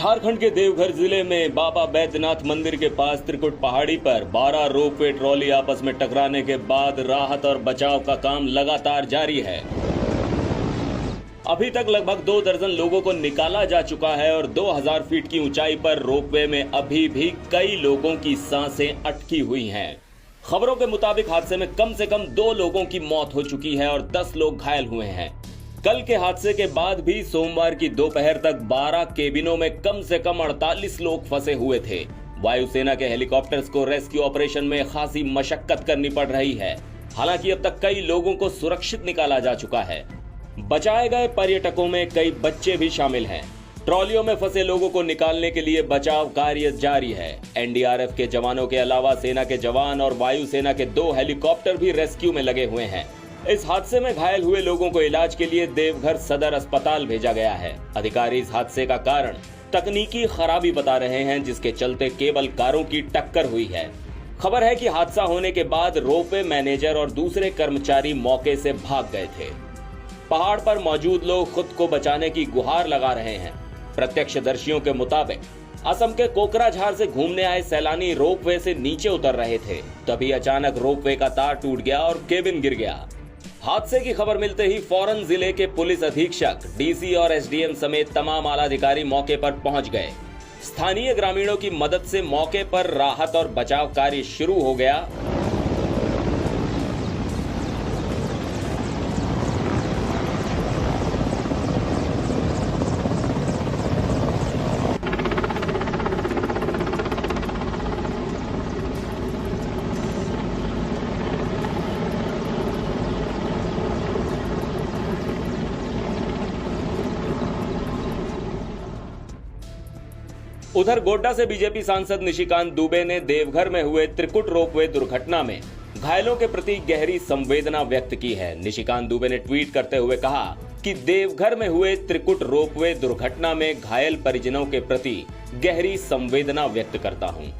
झारखंड के देवघर जिले में बाबा बैद्यनाथ मंदिर के पास त्रिकुट पहाड़ी पर 12 रोपवे ट्रॉली आपस में टकराने के बाद राहत और बचाव का काम लगातार जारी है। अभी तक लगभग 2 दर्जन लोगों को निकाला जा चुका है और 2000 फीट की ऊंचाई पर रोपवे में अभी भी कई लोगों की सांसें अटकी हुई हैं। खबरों के मुताबिक हादसे में कम से कम 2 लोगों की मौत हो चुकी है और 10 लोग घायल हुए हैं। कल के हादसे के बाद भी सोमवार की दोपहर तक 12 केबिनों में कम से कम 48 लोग फंसे हुए थे। वायुसेना के हेलीकॉप्टर्स को रेस्क्यू ऑपरेशन में खासी मशक्कत करनी पड़ रही है। हालांकि अब तक कई लोगों को सुरक्षित निकाला जा चुका है। बचाए गए पर्यटकों में कई बच्चे भी शामिल हैं। ट्रॉलियों में फंसे लोगों को निकालने के लिए बचाव कार्य जारी है। एनडीआरएफ के जवानों के अलावा सेना के जवान और वायुसेना के 2 हेलीकॉप्टर भी रेस्क्यू में लगे हुए हैं। इस हादसे में घायल हुए लोगों को इलाज के लिए देवघर सदर अस्पताल भेजा गया है। अधिकारी इस हादसे का कारण तकनीकी खराबी बता रहे हैं, जिसके चलते केबल कारों की टक्कर हुई है। खबर है कि हादसा होने के बाद रोपवे मैनेजर और दूसरे कर्मचारी मौके से भाग गए थे। पहाड़ पर मौजूद लोग खुद को बचाने की गुहार लगा रहे हैं। प्रत्यक्षदर्शियों के मुताबिक असम के कोकराझार से घूमने आए सैलानी रोपवे से नीचे उतर रहे थे, तभी अचानक रोपवे का तार टूट गया और केबिन गिर गया। हादसे की खबर मिलते ही फौरन जिले के पुलिस अधीक्षक, डीसी और एसडीएम समेत तमाम आला अधिकारी मौके पर पहुंच गए। स्थानीय ग्रामीणों की मदद से मौके पर राहत और बचाव कार्य शुरू हो गया। उधर गोड्डा से बीजेपी सांसद निशिकांत दुबे ने देवघर में हुए त्रिकुट रोपवे दुर्घटना में घायलों के प्रति गहरी संवेदना व्यक्त की है। निशिकांत दुबे ने ट्वीट करते हुए कहा कि देवघर में हुए त्रिकुट रोपवे दुर्घटना में घायल परिजनों के प्रति गहरी संवेदना व्यक्त करता हूं।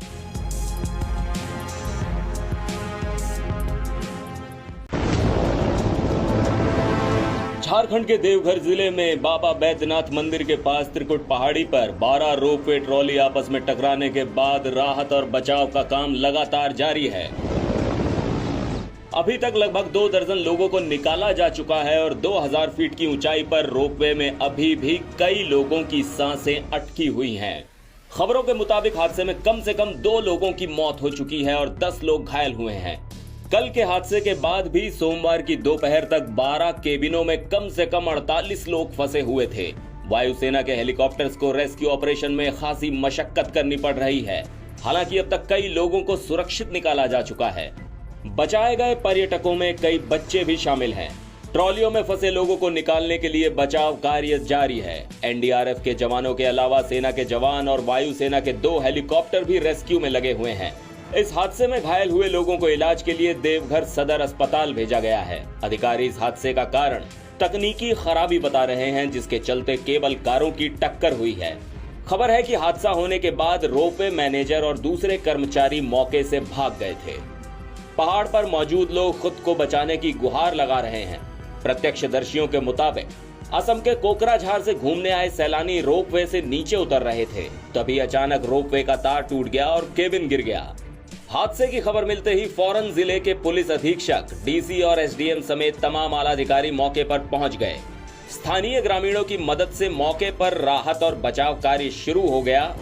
झारखंड के देवघर जिले में बाबा बैद्यनाथ मंदिर के पास त्रिकुट पहाड़ी पर 12 रोपवे ट्रॉली आपस में टकराने के बाद राहत और बचाव का काम लगातार जारी है। अभी तक लगभग 2 दर्जन लोगों को निकाला जा चुका है और 2000 फीट की ऊंचाई पर रोपवे में अभी भी कई लोगों की सांसें अटकी हुई हैं। खबरों के मुताबिक हादसे में कम से कम 2 लोगों की मौत हो चुकी है और 10 लोग घायल हुए हैं। कल के हादसे के बाद भी सोमवार की दोपहर तक 12 केबिनों में कम से कम 48 लोग फंसे हुए थे। वायुसेना के हेलीकॉप्टर्स को रेस्क्यू ऑपरेशन में खासी मशक्कत करनी पड़ रही है। हालांकि अब तक कई लोगों को सुरक्षित निकाला जा चुका है। बचाए गए पर्यटकों में कई बच्चे भी शामिल हैं। ट्रॉलियों में फंसे लोगों को निकालने के लिए बचाव कार्य जारी है। एनडीआरएफ के जवानों के अलावा सेना के जवान और वायुसेना के 2 हेलीकॉप्टर भी रेस्क्यू में लगे हुए हैं। इस हादसे में घायल हुए लोगों को इलाज के लिए देवघर सदर अस्पताल भेजा गया है। अधिकारी इस हादसे का कारण तकनीकी खराबी बता रहे हैं, जिसके चलते केबल कारों की टक्कर हुई है। खबर है कि हादसा होने के बाद रोपवे मैनेजर और दूसरे कर्मचारी मौके से भाग गए थे। पहाड़ पर मौजूद लोग खुद को बचाने की गुहार लगा रहे हैं। प्रत्यक्षदर्शियों के मुताबिक असम के कोकराझार से घूमने आए सैलानी रोपवे से नीचे उतर रहे थे, तभी अचानक रोपवे का तार टूट गया और केबिन गिर गया। हादसे की खबर मिलते ही फौरन जिले के पुलिस अधीक्षक, डीसी और एसडीएम समेत तमाम आला अधिकारी मौके पर पहुंच गए। स्थानीय ग्रामीणों की मदद से मौके पर राहत और बचाव कार्य शुरू हो गया।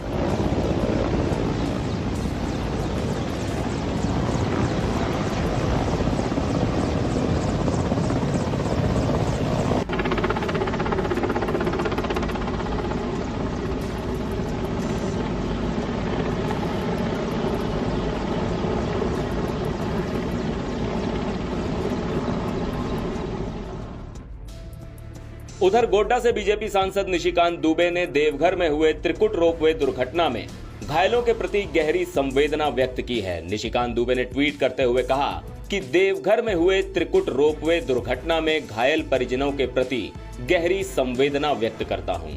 उधर गोड्डा से बीजेपी सांसद निशिकांत दुबे ने देवघर में हुए त्रिकुट रोपवे दुर्घटना में घायलों के प्रति गहरी संवेदना व्यक्त की है। निशिकांत दुबे ने ट्वीट करते हुए कहा कि देवघर में हुए त्रिकुट रोपवे दुर्घटना में घायल परिजनों के प्रति गहरी संवेदना व्यक्त करता हूं।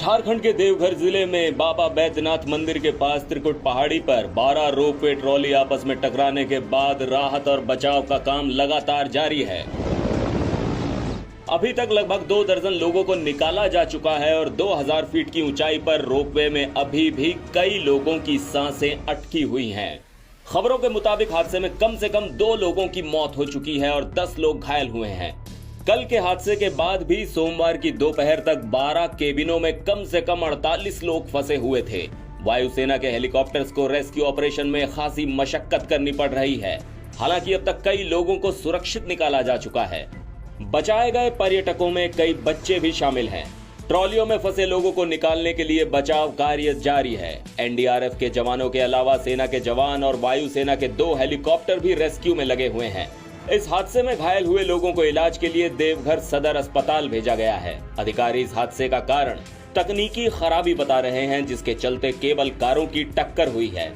झारखंड के देवघर जिले में बाबा बैद्यनाथ मंदिर के पास त्रिकुट पहाड़ी पर 12 रोपवे ट्रॉली आपस में टकराने के बाद राहत और बचाव का काम लगातार जारी है। अभी तक लगभग 2 दर्जन लोगों को निकाला जा चुका है और 2000 फीट की ऊंचाई पर रोपवे में अभी भी कई लोगों की सांसें अटकी हुई हैं। खबरों के मुताबिक हादसे में कम से कम 2 लोगों की मौत हो चुकी है और 10 लोग घायल हुए हैं। कल के हादसे के बाद भी सोमवार की दोपहर तक 12 केबिनों में कम से कम 48 लोग फंसे हुए थे। वायुसेना के हेलीकॉप्टर्स को रेस्क्यू ऑपरेशन में खासी मशक्कत करनी पड़ रही है। हालांकि अब तक कई लोगों को सुरक्षित निकाला जा चुका है। बचाए गए पर्यटकों में कई बच्चे भी शामिल हैं। ट्रॉलियों में फंसे लोगों को निकालने के लिए बचाव कार्य जारी है। एनडीआरएफ के जवानों के अलावा सेना के जवान और वायुसेना के 2 हेलीकॉप्टर भी रेस्क्यू में लगे हुए हैं। इस हादसे में घायल हुए लोगों को इलाज के लिए देवघर सदर अस्पताल भेजा गया है। अधिकारी इस हादसे का कारण तकनीकी खराबी बता रहे हैं, जिसके चलते केबल कारों की टक्कर हुई है।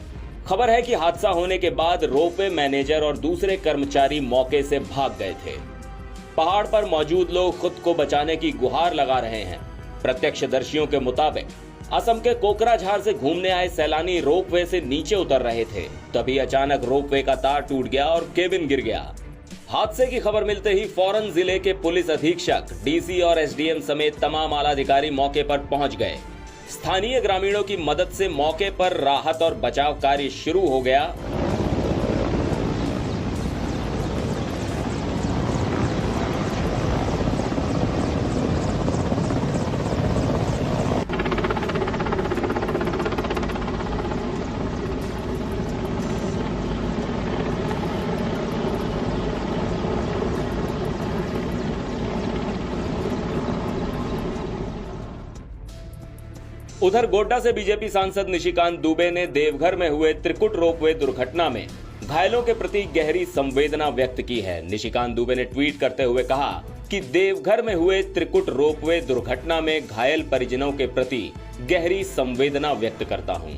खबर है कि हादसा होने के बाद रोपवे मैनेजर और दूसरे कर्मचारी मौके से भाग गए थे। पहाड़ पर मौजूद लोग खुद को बचाने की गुहार लगा रहे हैं। प्रत्यक्षदर्शियों के मुताबिक असम के कोकराझार से घूमने आए सैलानी रोपवे से नीचे उतर रहे थे, तभी अचानक रोपवे का तार टूट गया और केबिन गिर गया। हादसे की खबर मिलते ही फौरन जिले के पुलिस अधीक्षक, डीसी और एसडीएम समेत तमाम आला अधिकारी मौके पर पहुंच गए। स्थानीय ग्रामीणों की मदद से मौके पर राहत और बचाव कार्य शुरू हो गया। उधर गोड्डा से बीजेपी सांसद निशिकांत दुबे ने देवघर में हुए त्रिकुट रोपवे दुर्घटना में घायलों के प्रति गहरी संवेदना व्यक्त की है। निशिकांत दुबे ने ट्वीट करते हुए कहा कि देवघर में हुए त्रिकुट रोपवे दुर्घटना में घायल परिजनों के प्रति गहरी संवेदना व्यक्त करता हूं।